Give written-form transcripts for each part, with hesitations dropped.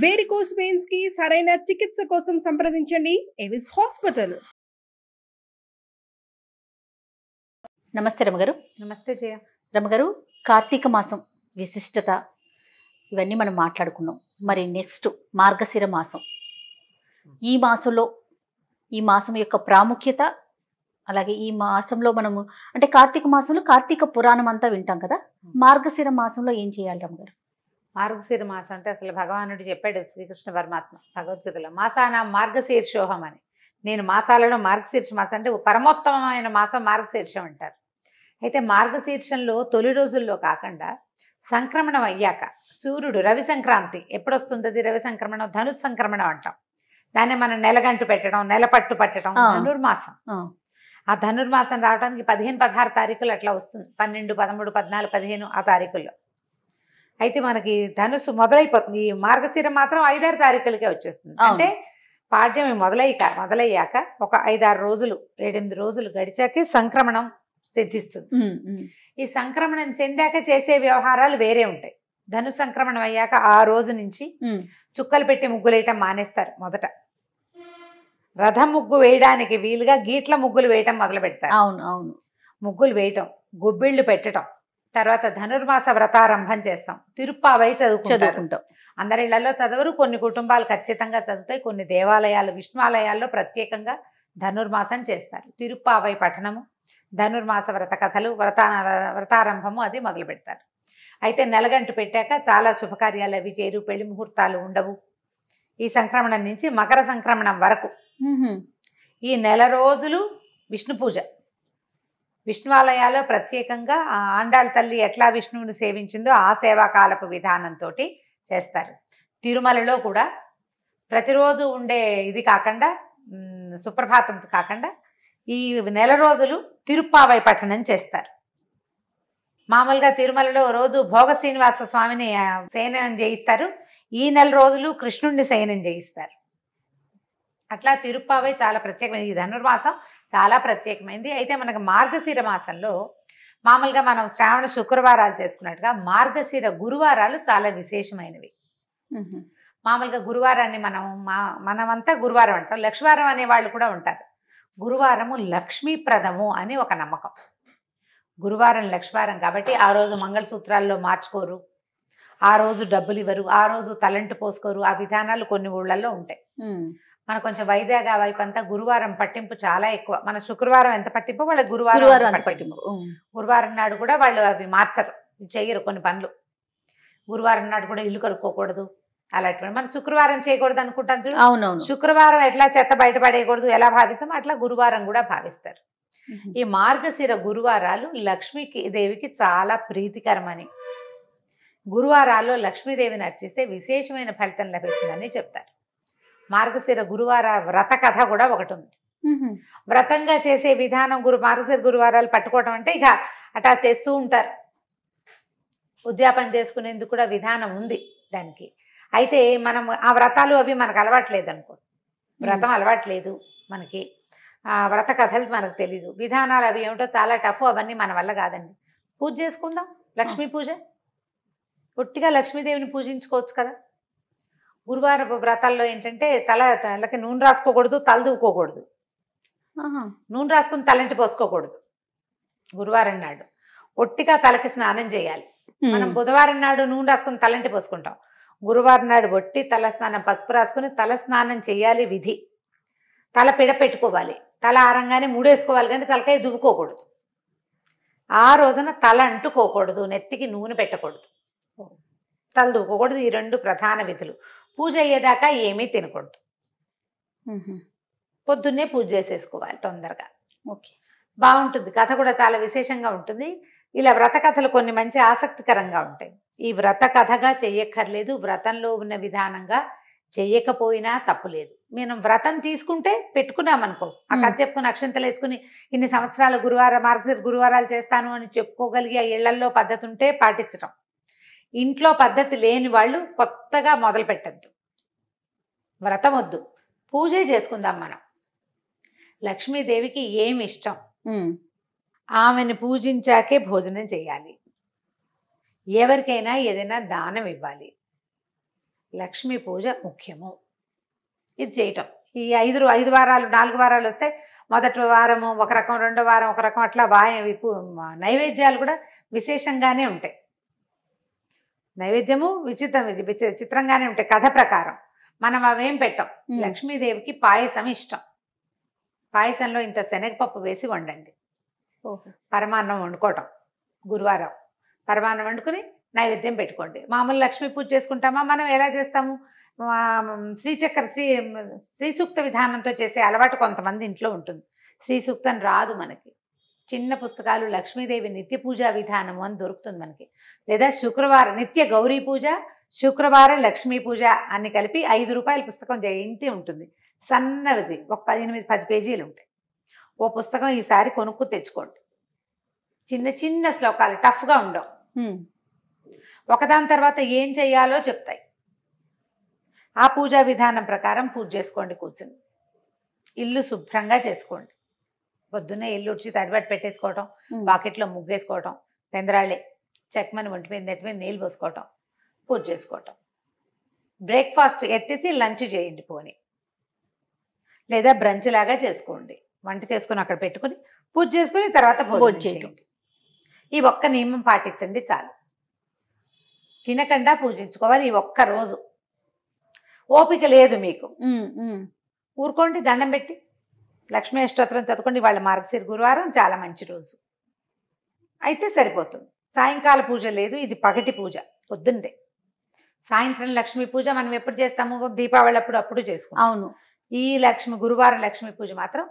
Varicose veins కి సరైన చికిత్స కోసం సంప్రదించండి ఎవిస్ హాస్పిటల్. నమస్తే రమగారు. నమస్తే జయ. రమగారు, కార్తీక మాసం విశిష్టత ఇవన్నీ మనం మాట్లాడుకున్నాం. మరి నెక్స్ట్ మార్గశిర మాసం. ఈ మాసం యొక్క ప్రాముఖ్యత, అలాగే ఈ మాసంలో మనము అంటే కార్తీక మాసంలో కార్తీక పురాణం అంతా వింటాం కదా, మార్గశిర మాసంలో ఏం చేయాలి రమగారు? మార్గశిర మాసం అంటే అసలు భగవానుడు చెప్పాడు శ్రీకృష్ణ పరమాత్మ భగవద్గీతలో, మాసాన మార్గశీర్షోహం అని. నేను మాసాలలో మార్గశీర్ష మాసం అంటే పరమోత్తమమైన మాసం మార్గశీర్షం అంటారు. అయితే మార్గశీర్షంలో తొలి రోజుల్లో కాకుండా సంక్రమణం అయ్యాక సూర్యుడు రవి సంక్రాంతి ఎప్పుడు వస్తుంది? రవి సంక్రమణం, ధనుస్ సంక్రమణం అంటాం. దాన్ని మనం నెలగంటు పెట్టడం, నెల పట్టు పట్టడం ధనుర్మాసం. ఆ ధనుర్మాసం రావడానికి 15-16 తారీఖులు అట్లా వస్తుంది. 12, 13, 14, 15 ఆ తారీఖుల్లో. అయితే మనకి ధనుసు మొదలైపోతుంది. ఈ మార్గశిరం మాత్రం 5-6 తారీఖులకే వచ్చేస్తుంది. అంటే పాడ్యమి మొదలయ్యాక ఒక 5-6 రోజులు, 7-8 రోజులు గడిచాకే సంక్రమణం సిద్ధిస్తుంది. ఈ సంక్రమణం చెందాక చేసే వ్యవహారాలు వేరే ఉంటాయి. ధను సంక్రమణం అయ్యాక ఆ రోజు నుంచి చుక్కలు పెట్టి ముగ్గులు వేయటం మానేస్తారు. మొదట రథం ముగ్గు వేయడానికి వీలుగా గీట్ల ముగ్గులు వేయటం మొదలు పెడతారు. అవును. ముగ్గులు వేయటం, గొబ్బిళ్ళు పెట్టడం, తర్వాత ధనుర్మాస వ్రతారంభం చేస్తాం. తిరుప్పావై చదువుకుంటాం. అందరి ఇళ్లలో చదవరు, కొన్ని కుటుంబాలు ఖచ్చితంగా చదువుతాయి. కొన్ని దేవాలయాలు, విష్ణువాలయాల్లో ప్రత్యేకంగా ధనుర్మాసం చేస్తారు. తిరుప్పావై పఠనము, ధనుర్మాస వ్రత కథలు, వ్రతారంభము అది మొదలు పెడతారు. అయితే నెలగంటు పెట్టాక చాలా శుభకార్యాలు అవి చేరు, పెళ్లి ముహూర్తాలు ఉండవు. ఈ సంక్రమణం నుంచి మకర సంక్రమణం వరకు ఈ నెల రోజులు విష్ణు పూజ. విష్ణువాలయాల్లో ప్రత్యేకంగా ఆండాళ్ళ తల్లి ఎట్లా విష్ణువుని సేవించిందో ఆ సేవాకాలపు విధానంతో చేస్తారు. తిరుమలలో కూడా ప్రతిరోజు ఉండే ఇది కాకుండా, సుప్రభాతం కాకుండా ఈ నెల రోజులు తిరుప్పావై పఠనం చేస్తారు. మామూలుగా తిరుమలలో రోజు భోగ శ్రీనివాస స్వామిని శయనం చేయిస్తారు. ఈ నెల రోజులు కృష్ణుడిని శయనం చేయిస్తారు. అట్లా తిరుప్పావై చాలా ప్రత్యేకమైనది. ఈ ధనుర్మాసం చాలా ప్రత్యేకమైనది. అయితే మనకు మార్గశిర మాసంలో మామూలుగా మనం శ్రావణ శుక్రవారాలు చేసుకున్నట్టుగా మార్గశిర గురువారాలు చాలా విశేషమైనవి. మామూలుగా గురువారాన్ని మనమంతా గురువారం అంటాం. లక్ష్మీవారం అనే వాళ్ళు కూడా ఉంటారు. గురువారము లక్ష్మీప్రదము అని ఒక నమ్మకం. గురువారం లక్ష్మీవారం కాబట్టి ఆ రోజు మంగళసూత్రాల్లో మార్చుకోరు, ఆ రోజు డబ్బులు ఇవ్వరు, ఆ రోజు తలంటు పోసుకోరు. ఆ విధానాలు కొన్ని ఊళ్ళల్లో ఉంటాయి. మన కొంచెం వైజాగ్ ఆ వైపు అంతా గురువారం పట్టింపు చాలా ఎక్కువ. మన శుక్రవారం ఎంత పట్టింపు, వాళ్ళ గురువారం పట్టింపు. గురువారం నాడు కూడా వాళ్ళు అవి మార్చరు, చెయ్యరు కొన్ని పనులు. గురువారం నాడు కూడా ఇల్లు కడుక్కోకూడదు, అలాంటి మన శుక్రవారం చేయకూడదు అనుకుంటాం చూడు. అవునవును. శుక్రవారం ఎట్లా చెత్త బయటపడేయకూడదు ఎలా భావిస్తాం అట్లా గురువారం కూడా భావిస్తారు. ఈ మార్గశిర గురువారాలు లక్ష్మీకి దేవికి చాలా ప్రీతికరమని, గురువారాల్లో లక్ష్మీదేవిని అర్చిస్తే విశేషమైన ఫలితం లభిస్తుందని చెప్తారు. మార్గశిర గురువార వ్రత కథ కూడా ఒకటి ఉంది. వ్రతంగా చేసే విధానం మార్గశిర గురువారాలు పట్టుకోవటం అంటే ఇక అటా చేస్తూ ఉంటారు. ఉద్యాపన చేసుకునేందుకు కూడా విధానం ఉంది దానికి. అయితే మనం ఆ వ్రతాలు అవి మనకు అలవాట్లేదు అనుకో, వ్రతం అలవాట్లేదు మనకి, ఆ వ్రత కథలు మనకు తెలీదు, విధానాలు అవి ఏమిటో చాలా టఫ్, అవన్నీ మన వల్ల కాదండి. పూజ చేసుకుందాం, లక్ష్మీ పూజ. పొట్టిగా లక్ష్మీదేవిని పూజించుకోవచ్చు కదా. గురువారం వ్రతాల్లో ఏంటంటే తలకి నూనె రాసుకోకూడదు, తల దూకోకూడదు, నూనె రాసుకుని తలంటి పోసుకోకూడదు. గురువారం నాడు ఒట్టిగా తలకి స్నానం చేయాలి. మనం బుధవారం నాడు నూనె రాసుకుని తలంటి పోసుకుంటాం. గురువారం నాడు ఒట్టి తల స్నానం, పసుపు రాసుకుని తల స్నానం చేయాలి విధి. తల పిడ పెట్టుకోవాలి, తల ఆరంగానే మూడేసుకోవాలి, కానీ తలకాయ దువ్వుకోకూడదు. ఆ రోజున తల అంటుకోకూడదు, నెత్తికి నూనె పెట్టకూడదు, తల దువ్వుకోకూడదు. ఈ 2 ప్రధాన విధులు. పూజ అయ్యేదాకా ఏమీ తినకూడదు. పొద్దున్నే పూజ చేసేసుకోవాలి తొందరగా. ఓకే, బాగుంటుంది. కథ కూడా చాలా విశేషంగా ఉంటుంది. ఇలా వ్రత కథలు కొన్ని మంచి ఆసక్తికరంగా ఉంటాయి. ఈ వ్రత కథగా చెయ్యక్కర్లేదు, వ్రతంలో ఉన్న విధానంగా చెయ్యకపోయినా తప్పులేదు. మనం వ్రతం తీసుకుంటే పెట్టుకున్నామనుకో, ఆ కథ చెప్పుకుని అక్షంతలు వేసుకుని ఇన్ని సంవత్సరాల మార్గశిర గురువారాలు చేస్తాను అని చెప్పుకోగలిగి ఆ ఇళ్లల్లో పద్ధతి ఉంటే పాటించడం. ఇంట్లో పద్ధతి లేని వాళ్ళు కొత్తగా మొదలు పెట్టద్దు. వ్రతం వద్దు, పూజే చేసుకుందాం మనం. లక్ష్మీదేవికి ఏమి ఇష్టం, ఆమెను పూజించాకే భోజనం చేయాలి. ఎవరికైనా ఏదైనా దానం ఇవ్వాలి. లక్ష్మీ పూజ ముఖ్యము. ఇది చేయటం ఈ 5 వారాలు 4 వారాలు వస్తే మొదటి వారము ఒక రకం, రెండో వారం ఒక రకం, అట్లా నైవేద్యాలు కూడా విశేషంగానే ఉంటాయి. నైవేద్యము చిత్రంగానే ఉంటాయి కథ ప్రకారం. మనం అవేం పెట్టం. లక్ష్మీదేవికి పాయసం ఇష్టం. పాయసంలో ఇంత శనగపప్పు వేసి వండండి. పరమాన్నం వండుకోవటం గురువారం పరమాన్నం వండుకుని నైవేద్యం పెట్టుకోండి. మామూలు లక్ష్మీ పూజ చేసుకుంటామా మనం ఎలా చేస్తాము? శ్రీ సూక్త విధానంతో చేసే అలవాటు కొంతమంది ఇంట్లో ఉంటుంది. శ్రీ సూక్తం రాదు మనకి. చిన్న పుస్తకాలు లక్ష్మీదేవి నిత్య పూజా విధానము అని దొరుకుతుంది మనకి. లేదా శుక్రవారం నిత్య గౌరీ పూజ, శుక్రవారం లక్ష్మీ పూజ అని కలిపి 5 రూపాయల పుస్తకం జయంతి ఉంటుంది. సన్నది ఒక 18-10 పేజీలు ఉంటాయి. ఓ పుస్తకం ఈసారి కొనుక్కు తెచ్చుకోండి. చిన్న చిన్న శ్లోకాలు, టఫ్గా ఉండవు. ఒకదాని తర్వాత ఏం చెయ్యాలో చెప్తాయి. ఆ పూజా విధానం ప్రకారం పూజ చేసుకోండి. కూర్చుని ఇల్లు శుభ్రంగా చేసుకోండి. పొద్దున్నే ఇల్లు ఉడిచి తడిబట్టి పెట్టేసుకోవటం, బాకెట్లో ముగ్గేసుకోవటం, పెందరాళ్ళే చెక్కమని ఒంటి మీద నెట్టి మీద నీళ్ళు పోసుకోవటం, పూజ చేసుకోవటం. బ్రేక్ఫాస్ట్ ఎత్తేసి లంచ్ చేయండి పోనీ, లేదా బ్రంచ్ లాగా చేసుకోండి. వంట చేసుకుని అక్కడ పెట్టుకుని పూజ చేసుకుని తర్వాత భోజనం చేయండి. ఈ ఒక్క నియమం పాటించండి చాలు. తినకుండా పూజించుకోవాలి ఈ ఒక్క రోజు. ఓపిక లేదు మీకు, ఊరుకోండి, దండం పెట్టి లక్ష్మీ అష్టోత్తరం చదువుకోండి. వాళ్ళ మార్గశిర గురువారం చాలా మంచి రోజు అయితే సరిపోతుంది. సాయంకాల పూజ లేదు, ఇది పగటి పూజ పొద్దున్నే. సాయంత్రం లక్ష్మీ పూజ మనం ఎప్పుడు చేస్తాము? దీపావళి అప్పుడు చేసుకుంటాం. అవును. ఈ గురువారం లక్ష్మీ పూజ మాత్రం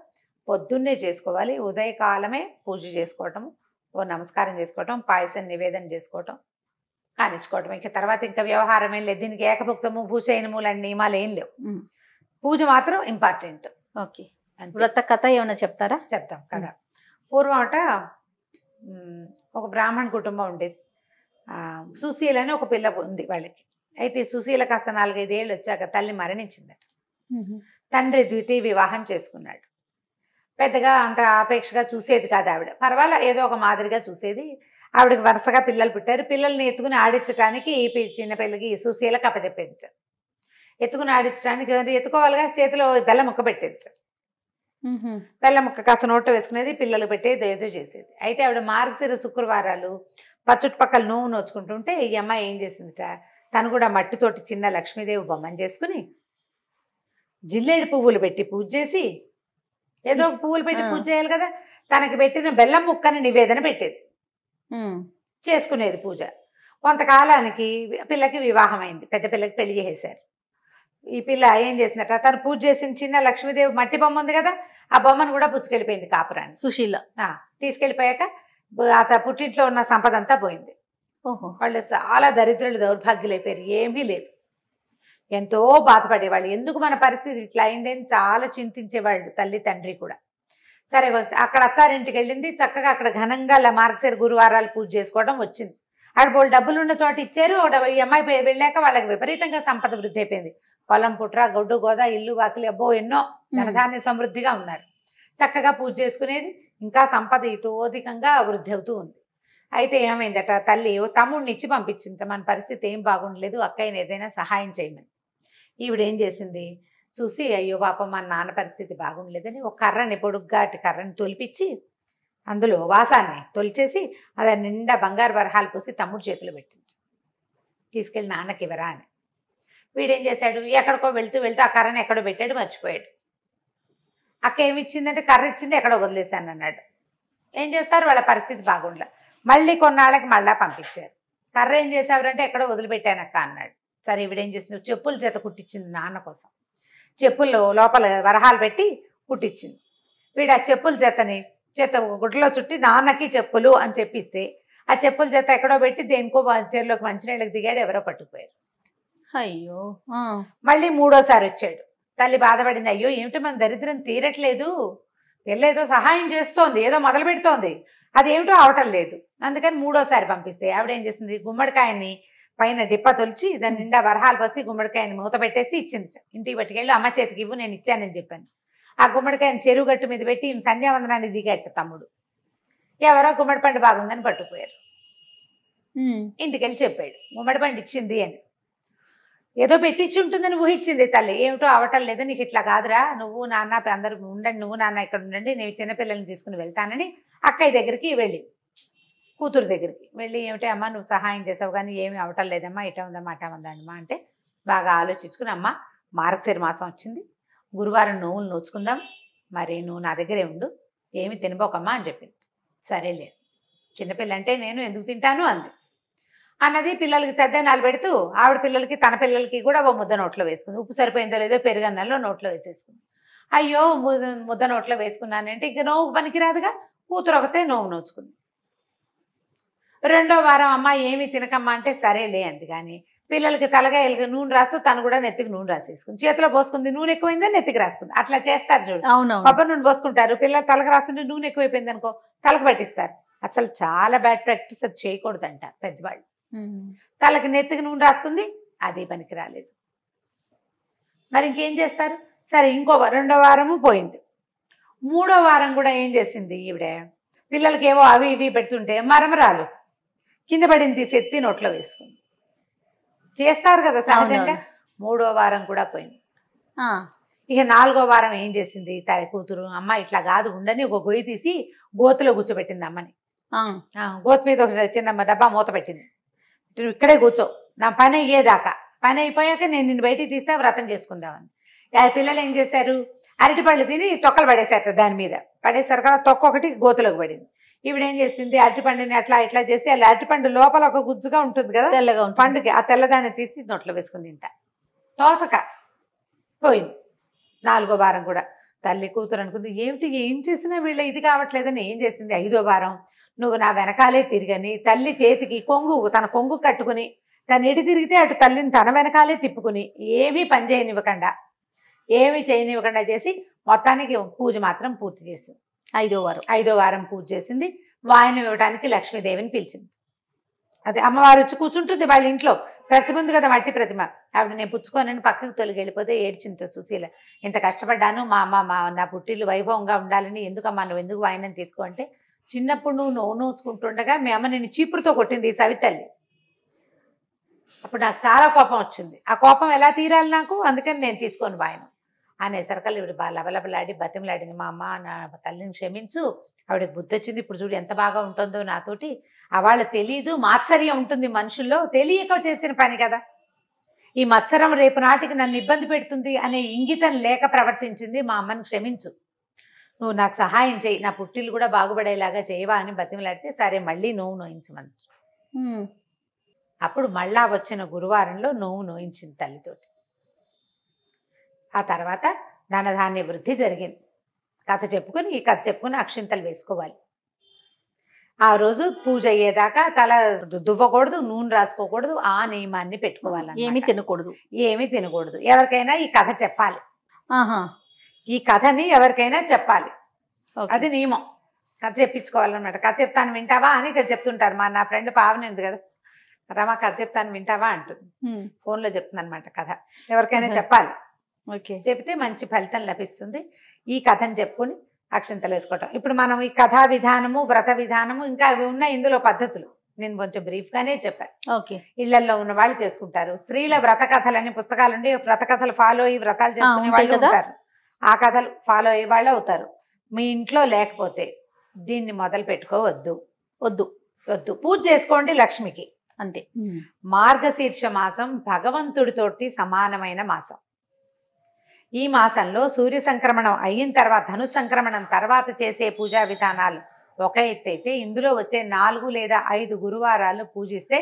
పొద్దున్నే చేసుకోవాలి. ఉదయకాలమే పూజ చేసుకోవటం, ఓ నమస్కారం చేసుకోవటం, పాయసం నివేదన చేసుకోవటం, కానిచ్చుకోవటం. ఇక తర్వాత ఇంకా వ్యవహారం ఏం లేదు. దీనికి ఏకభుక్తము భూషయనము లాంటి నియమాలు ఏం లేవు. పూజ మాత్రం ఇంపార్టెంట్. ఓకే. వ్రత కథ ఏమైనా చెప్తారా? చెప్తాం కదా. పూర్వం అట ఒక బ్రాహ్మణ కుటుంబం ఉండేది. సుశీల అని ఒక పిల్ల ఉంది వాళ్ళకి. అయితే సుశీల కాస్త 4-5 ఏళ్ళు వచ్చాక తల్లి మరణించిందట. తండ్రి ద్వితీయ వివాహం చేసుకున్నాడు. పెద్దగా అంత ఆపేక్షగా చూసేది కాదు ఆవిడ. పర్వాలా ఏదో ఒక మాదిరిగా చూసేది. ఆవిడకి వరుసగా పిల్లలు పుట్టారు. పిల్లల్ని ఎత్తుకుని ఆడించడానికి ఈ చిన్న పిల్లకి సుశీలకు అప్పచెప్పేది. ఎత్తుకుని ఆడించడానికి ఎత్తుకోవాలిగా, చేతిలో బెల్ల ముక్క పెట్టేది. బెల్ల ముక్క కాస్త నోట వేసుకునేది, పిల్లలు పెట్టేది, ఏదో చేసేది. అయితే ఆవిడ మార్గశిర శుక్రవారాలు చుట్టుపక్కల నోవు నోచుకుంటుంటే ఈ అమ్మాయి ఏం చేసిందిట, తను కూడా మట్టితోటి చిన్న లక్ష్మీదేవి బొమ్మను చేసుకుని జిల్లేడు పువ్వులు పెట్టి పూజ చేసి, ఏదో ఒక పువ్వులు పెట్టి పూజ చేయాలి కదా, తనకి పెట్టిన బెల్లం ముక్కని నివేదన పెట్టేది, చేసుకునేది పూజ. కొంతకాలానికి పిల్లకి వివాహం అయింది. పెద్ద పిల్లకి పెళ్లి చేసేశారు. ఈ పిల్ల ఏం చేసిందట, తను పూజ చేసిన చిన్న లక్ష్మీదేవి మట్టి బొమ్మ ఉంది కదా, ఆ బొమ్మను కూడా పుచ్చుకెళ్ళిపోయింది కాపురాన్ని. సుశీల తీసుకెళ్ళిపోయాక పుట్టింట్లో ఉన్న సంపద అంతా పోయింది. వాళ్ళు చాలా దరిద్రులు, దౌర్భాగ్యులు అయిపోయారు. ఏమీ లేదు. ఎంతో బాధపడేవాళ్ళు. ఎందుకు మన పరిస్థితి ఇట్లా అయిందని చాలా చింతించేవాళ్ళు తల్లి తండ్రి కూడా. సరే, అక్కడ అత్తారింటికి వెళ్ళింది. చక్కగా అక్కడ ఘనంగా మార్గశిర గురువారాలు పూజ చేసుకోవడం వచ్చింది. అక్కడ వాళ్ళు డబ్బులు ఉన్న చోట ఇచ్చారు. ఈ అమ్మాయి వెళ్ళాక వాళ్ళకి విపరీతంగా సంపద వృద్ధి అయిపోయింది. పొలం పుట్ర, గొడ్డు గోద, ఇల్లు వాకిలి, అబ్బో ఎన్నో ధనధాన్య సమృద్ధిగా ఉన్నారు. చక్కగా పూజ చేసుకునేది. ఇంకా సంపద ఇతోధికంగా వృద్ధి అవుతూ ఉంది. అయితే ఏమైందట, తల్లి తమ్ముడిని ఇచ్చి పంపించింది. మన పరిస్థితి ఏం బాగుండలేదు, అక్కయ్యని ఏదైనా సహాయం చేయమని. ఈవిడేం చేసింది, చూసి అయ్యో పాపం మన నాన్న పరిస్థితి బాగుండలేదని ఒక కర్రని, పొడుగ్గాటి కర్రని తొలిపించి అందులో వాసాన్ని తొలిచేసి అది నిండా బంగారు వరహాలు పోసి తమ్ముడు చేతులు పెట్టింది. తీసుకెళ్ళి నాన్నకి ఇవ్వరా అని. వీడేం చేశాడు, ఎక్కడికో వెళ్తూ ఆ కర్రని ఎక్కడో పెట్టాడు, మర్చిపోయాడు. అక్క ఏమి ఇచ్చిందంటే కర్ర ఇచ్చింది, ఎక్కడో వదిలేశాను అన్నాడు. ఏం చేస్తారు, వాళ్ళ పరిస్థితి బాగుండలే. మళ్ళీ కొన్నాళ్ళకి మళ్ళా పంపించారు. కర్ర ఏం చేసావురంటే ఎక్కడో వదిలిపెట్టానక్క అన్నాడు. సరే, ఈవిడేం చేసింది, చెప్పుల చేత కుట్టించింది నాన్న కోసం. చెప్పుల్లో లోపల వరహాలు పెట్టి కుట్టించింది. వీడు ఆ చెప్పుల చేత గుడ్డలో చుట్టి నాన్నకి చెప్పులు అని చెప్పిస్తే ఆ చెప్పుల చేత ఎక్కడో పెట్టి దేనికో చెరులోకి మంచినీళ్ళకి దిగాడు, ఎవరో పట్టుకుపోయారు. అయ్యో. మళ్ళీ 3ఓసారి వచ్చాడు. తల్లి బాధపడింది, అయ్యో ఏమిటో మన దరిద్రం తీరట్లేదు, పిల్లేదో సహాయం చేస్తోంది, ఏదో మొదలు పెడుతోంది, అదేమిటో అవటం లేదు. అందుకని 3ఓసారి పంపిస్తే ఆవిడేం చేసింది, గుమ్మడికాయని పైన డిప్ప తొలిచి దాని నిండా వరహాలు పోసి గుమ్మడికాయని మూత పెట్టేసి ఇచ్చింది. ఇంటికి పట్టుకెళ్ళి అమ్మ చేతికి ఇవ్వు, నేను ఇచ్చానని చెప్పాను. ఆ గుమ్మడికాయని చెరువు గట్టు మీద పెట్టి సంధ్యావందనాన్ని దిగట్ట తమ్ముడు. ఎవరో గుమ్మడి పండు బాగుందని పట్టుకుపోయారు. ఇంటికెళ్ళి చెప్పాడు గుమ్మడి పండు ఇచ్చింది అని. ఏదో పెట్టించి ఉంటుందని ఊహించింది తల్లి. ఏమిటో అవటం లేదు, నీకు ఇట్లా కాదురా, నువ్వు నాన్న అందరు ఉండండి, నువ్వు నాన్న ఇక్కడ ఉండండి, నేను చిన్నపిల్లల్ని తీసుకుని వెళ్తానని అక్కయ్య దగ్గరికి వెళ్ళి, కూతురు దగ్గరికి వెళ్ళి, ఏమిటి అమ్మ నువ్వు సహాయం చేసావు కానీ ఏమి అవటం లేదమ్మా, ఇటా ఉందమ్మా అటా ఉందమ్మా అంటే బాగా ఆలోచించుకుని, అమ్మ మార్గశిర మాసం వచ్చింది, గురువారం నువ్వులు నోచుకుందాం, మరి నువ్వు నా దగ్గరే ఉండు, ఏమి తినబోకమ్మా అని చెప్పింది. సరేలే, చిన్నపిల్ల అంటే నేను ఎందుకు తింటాను అంది. అన్నది పిల్లలకి చద్దనాలు పెడుతూ ఆవిడ పిల్లలకి తన పిల్లలకి కూడా ఓ ముద్ద నోట్లో వేసుకుంది. ఉప్పు సరిపోయిందో లేదో పెరుగన్నంలో నోట్లో వేసేసుకుంది. అయ్యో ముద్ద నోట్లో వేసుకున్నానంటే ఇంక నోవు పనికిరాదుగా, కూతురు ఒకతే నోవు నోచుకుంది. రెండో వారం అమ్మ ఏమి తినకమ్మా అంటే సరేలే అంది. కానీ పిల్లలకి తలగాయలకి నూనె రాస్తూ తను కూడా నెత్తికి నూనె రాసేసుకుంది. చేతిలో పోసుకుంది, నూనె ఎక్కువైందని నెత్తికి రాసుకుంది. అట్లా చేస్తారు చూడు, కొబ్బరి నూనె పోసుకుంటారు, పిల్లలు తలకు రాస్తుంటే నూనె ఎక్కువైపోయింది అనుకో తలకు పట్టిస్తారు. అసలు చాలా బ్యాడ్ ప్రాక్టీస్, అది చేయకూడదంట పెద్దవాళ్ళు. తలకి నెత్తికి నూనె రాసుకుంది, అది పనికి రాలేదు. మరి ఇంకేం చేస్తారు? సరే ఇంకో రెండో వారము పోయింది. మూడో వారం కూడా ఏం చేసింది ఈవిడ, పిల్లలకి ఏవో అవి ఇవి పెడుతుంటే మరమరాలు కింద పడింది, తీసి ఎత్తి నోట్లో వేసుకుంది. చేస్తారు కదా సహజంగా. మూడో వారం కూడా పోయింది. ఇక నాలుగో వారం ఏం చేసింది కూతురు, అమ్మ ఇట్లా కాదు ఉండని ఒక గొయ్యి తీసి గోతులో కూర్చోబెట్టింది అమ్మని. గోతు మీద ఒక చిన్న డబ్బా మూత పెట్టింది. నువ్వు ఇక్కడే కూర్చో, నా పని అయ్యేదాకా, పని అయిపోయాక నేను నిన్ను బయటికి తీస్తే వ్రతం చేసుకుందామని. పిల్లలు ఏం చేశారు, అరటిపళ్ళు తిని తొక్కలు పడేశారట, దాని మీద పడేసారు కదా, తొక్క ఒకటి గోతులోకి పడింది. ఈవిడేం చేసింది, అరటిపండుని అట్లా ఇట్లా చేసి, అలా అరటిపండు లోపల ఒక గుజ్జుగా ఉంటుంది కదా తెల్లగా పండుకి, ఆ తెల్లదాన్ని తీసి నోట్లో వేసుకుంది. ఇంత తోచక పోయింది. నాలుగో వారం కూడా తల్లి కూతురు అనుకుంది, ఏమిటి ఏం చేసినా వీళ్ళ ఇది కావట్లేదని ఏం చేసింది. ఐదో వారం నువ్వు నా వెనకాలే తిరిగని తల్లి చేతికి కొంగు, తన కొంగు కట్టుకుని తను ఎటు తిరిగితే అటు తల్లిని తన వెనకాలే తిప్పుకుని ఏమీ పని చేయనివ్వకుండా చేసి మొత్తానికి పూజ మాత్రం పూర్తి చేసింది. ఐదో వారం పూజ చేసింది. వాయనం ఇవ్వడానికి లక్ష్మీదేవిని పిలిచింది. అదే అమ్మవారు వచ్చి కూర్చుంటుంది వాళ్ళ ఇంట్లో, ప్రతిమ ఉంది కదా మట్టి ప్రతిమ, ఆవిడ నేను పుచ్చుకోనని పక్కకు తొలగి వెళ్ళిపోతే ఏడ్చింత సుశీల. ఇంత కష్టపడ్డాను, మా అమ్మ నా పుట్టిల్లు వైభవంగా ఉండాలని, ఎందుకమ్మా నువ్వు ఎందుకు వాయనం తీసుకో అంటే, చిన్నప్పుడు నువ్వు నోచుకుంటుండగా మీ అమ్మ నేను చీపురుతో కొట్టింది ఈ సవితల్లి, అప్పుడు నాకు చాలా కోపం వచ్చింది, ఆ కోపం ఎలా తీరాలి నాకు, అందుకని నేను తీసుకోను వాయనం అనేసరికల్లా ఇవిడ బాగా లబలబలాడి బతిమలాడింది, మా అమ్మ నా తల్లిని క్షమించు, ఆవిడకి బుద్ధి వచ్చింది, ఇప్పుడు చూడు ఎంత బాగా ఉంటుందో నాతోటి, వాళ్ళ తెలీదు, మాత్సర్యం ఉంటుంది మనుషుల్లో, తెలియక చేసిన పని కదా, ఈ మత్సరం రేపు నాటికి నన్ను ఇబ్బంది పెడుతుంది అనే ఇంగితం లేక ప్రవర్తించింది, మా అమ్మని క్షమించు, నువ్వు నాకు సహాయం చేయి, నా పుట్టిల్లు కూడా బాగుపడేలాగా చేయవా అని బతిమలాడితే, సరే మళ్ళీ నోవు నోయించమని. అప్పుడు మళ్ళా వచ్చిన గురువారంలో నోవు నోయించింది తల్లితోటి. ఆ తర్వాత ధనధాన్య వృద్ధి జరిగింది. ఈ కథ చెప్పుకుని అక్షింతలు వేసుకోవాలి. ఆ రోజు పూజ అయ్యేదాకా తల దువ్వకూడదు, నూనె రాసుకోకూడదు, ఆ నియమాన్ని పెట్టుకోవాలి. ఏమీ తినకూడదు. ఎవరికైనా ఈ కథ చెప్పాలి. ఈ కథని ఎవరికైనా చెప్పాలి, అది నియమం. కథ చెప్పించుకోవాలన్నమాట. కథ చెప్తాను వింటావా అని చెప్తుంటారు. నా ఫ్రెండ్ పావని ఉంది కదా, రమా కథ చెప్తాను వింటావా అంటుంది, ఫోన్లో చెప్తుంది అనమాట కథ. ఎవరికైనా చెప్పాలి, చెప్తే మంచి ఫలితం లభిస్తుంది. ఈ కథను చెప్పుకొని అక్షింతలు వేసుకోవటం. ఇప్పుడు మనం ఈ కథా విధానము, వ్రత విధానము, ఇంకా అవి ఉన్నాయి ఇందులో పద్ధతులు, నేను కొంచెం బ్రీఫ్గానే చెప్పాను. ఇళ్లలో ఉన్న వాళ్ళు చేసుకుంటారు. స్త్రీల వ్రత కథలని పుస్తకాలు ఉండి వ్రత కథలు ఫాలో అయ్యి వ్రతాలు చేసుకునే వాళ్ళు ఉంటారు, ఆ కథలు ఫాలో అయ్యే వాళ్ళు అవుతారు. మీ ఇంట్లో లేకపోతే దీన్ని మొదలు పెట్టుకోవద్దు, వద్దు. పూజ చేసుకోండి లక్ష్మికి, అంతే. మార్గశీర్ష మాసం భగవంతుడితోటి సమానమైన మాసం. ఈ మాసంలో సూర్య సంక్రమణం అయిన తర్వాత, ధను సంక్రమణం తర్వాత చేసే పూజా విధానాలు ఒక ఎత్తు అయితే, ఇందులో వచ్చే 4 లేదా 5 గురువారాలు పూజిస్తే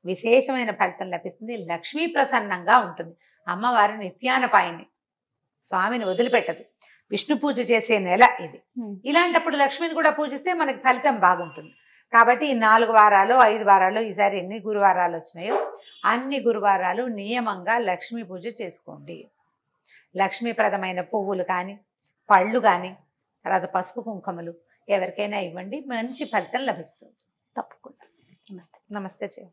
విశేషమైన ఫలితం లభిస్తుంది. లక్ష్మీ ప్రసన్నంగా ఉంటుంది. అమ్మవారు నిత్యానపాయిని, స్వామిని వదిలిపెట్టదు. విష్ణు పూజ చేసే నెల ఇది. ఇలాంటప్పుడు లక్ష్మిని కూడా పూజిస్తే మనకి ఫలితం బాగుంటుంది. కాబట్టి ఈ 4 వారాలు 5 వారాలు, ఈసారి ఎన్ని గురువారాలు వచ్చినాయో అన్ని గురువారాలు నియమంగా లక్ష్మీ పూజ చేసుకోండి. లక్ష్మీప్రదమైన పువ్వులు కానీ, పళ్ళు కానీ, తర్వాత పసుపు కుంకుమలు ఎవరికైనా ఇవ్వండి, మంచి ఫలితం లభిస్తుంది తప్పకుండా. నమస్తే.